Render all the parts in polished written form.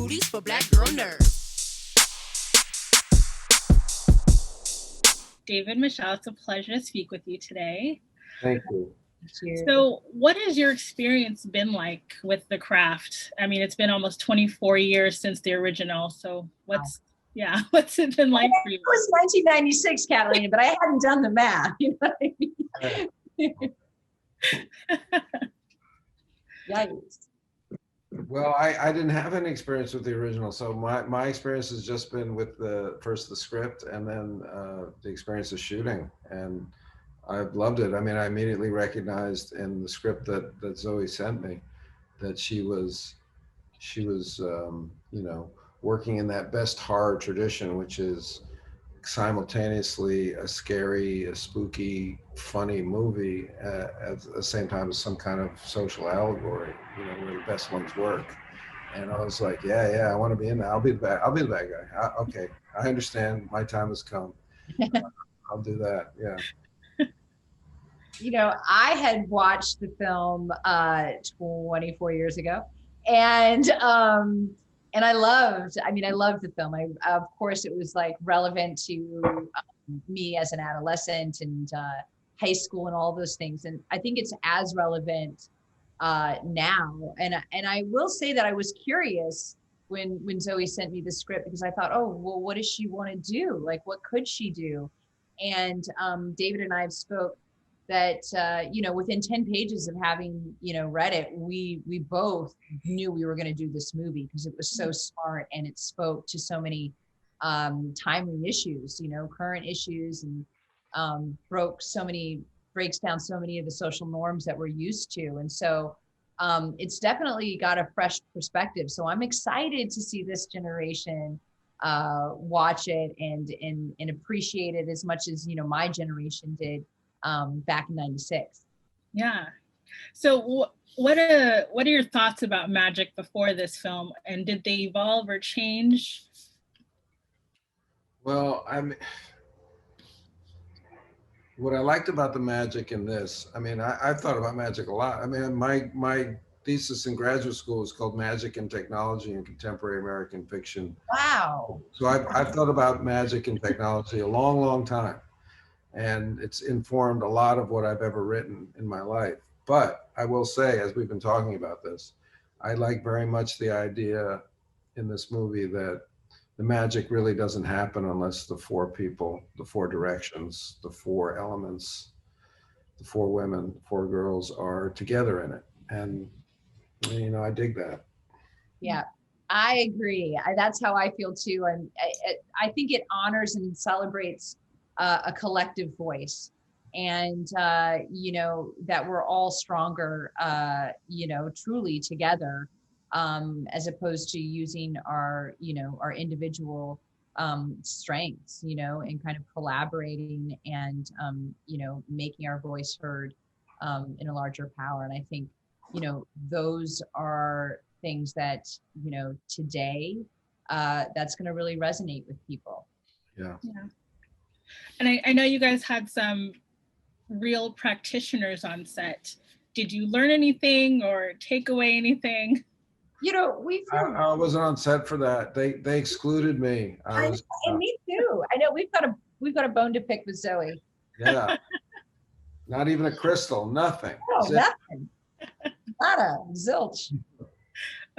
booties for black girl nerds. David, Michelle, it's a pleasure to speak with you today. Thank you. So what has your experience been like with the craft? I mean, it's been almost 24 years since the original. So what's it been like for you? It was 1996, Catalina, but I hadn't done the math. You know what I mean? Yikes. Well, I didn't have any experience with the original, so my experience has just been with first the script and then the experience of shooting, and I've loved it. I mean, I immediately recognized in the script that Zoe sent me that she was working in that best horror tradition, which is simultaneously a scary, a spooky, funny movie at the same time as some kind of social allegory, where the best ones work. And I was like, yeah, I want to be in that. I'll be the bad guy. Okay, I understand. My time has come. I'll do that. Yeah. I had watched the film 24 years ago, and I loved the film. Of course, it was like relevant to me as an adolescent and high school and all those things. And I think it's as relevant now. And I will say that I was curious when Zoe sent me the script, because I thought, oh, well, what does she want to do? Like, what could she do? And David and I have spoke that, within 10 pages of having, read it, we both knew we were going to do this movie because it was so smart and it spoke to so many timely issues, current issues, and breaks down so many of the social norms that we're used to. And so it's definitely got a fresh perspective. So I'm excited to see this generation watch it and appreciate it as much as, my generation did back in 96. Yeah. So what are your thoughts about magic before this film, and did they evolve or change? Well, what I liked about the magic in this, I've thought about magic a lot. I mean, my thesis in graduate school is called Magic and Technology in Contemporary American Fiction. Wow. So I've thought about magic and technology a long, long time. And it's informed a lot of what I've ever written in my life. But I will say, as we've been talking about this, I like very much the idea in this movie that the magic really doesn't happen unless the four people, the four directions, the four elements, the four women, the four girls are together in it. And, I dig that. Yeah, I agree. That's how I feel too. And I think it honors and celebrates a collective voice, and that we're all stronger truly together, as opposed to using our individual strengths, and kind of collaborating and making our voice heard in a larger power. And I think those are things that today that's going to really resonate with people. Yeah. And I know you guys had some real practitioners on set. Did you learn anything or take away anything? I wasn't on set for that. They excluded me. And me too. I know we've got a bone to pick with Zoe. Yeah. Not even a crystal, nothing. No, nothing. Nada, zilch.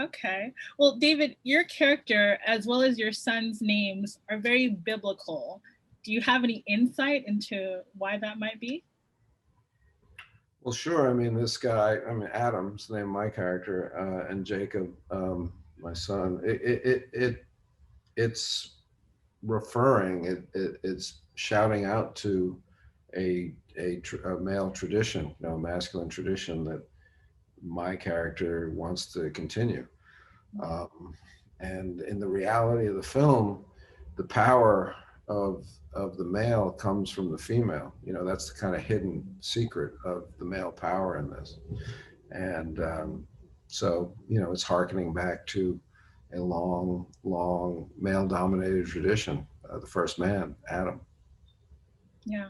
Okay. Well, David, your character, as well as your son's names, are very biblical. Do you have any insight into why that might be? Well, sure. This guy, Adam's the name of my character, and Jacob, my son. It's referring. It's shouting out to a male tradition, a masculine tradition that my character wants to continue. And in the reality of the film, the power of the male comes from the female. That's the kind of hidden secret of the male power in this. And so, it's hearkening back to a long, long male-dominated tradition. The first man, Adam. Yeah.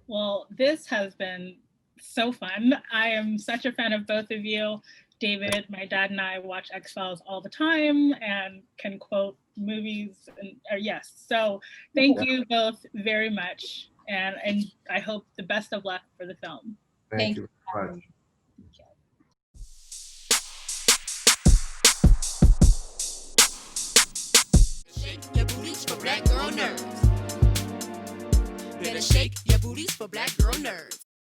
Well, this has been so fun. I am such a fan of both of you. David, my dad and I watch X-Files all the time and can quote movies. And yes, so thank you both very much. And I hope the best of luck for the film. Thank you very much. Shake your booties for black girl nerds. Better shake your booties for black girl nerds.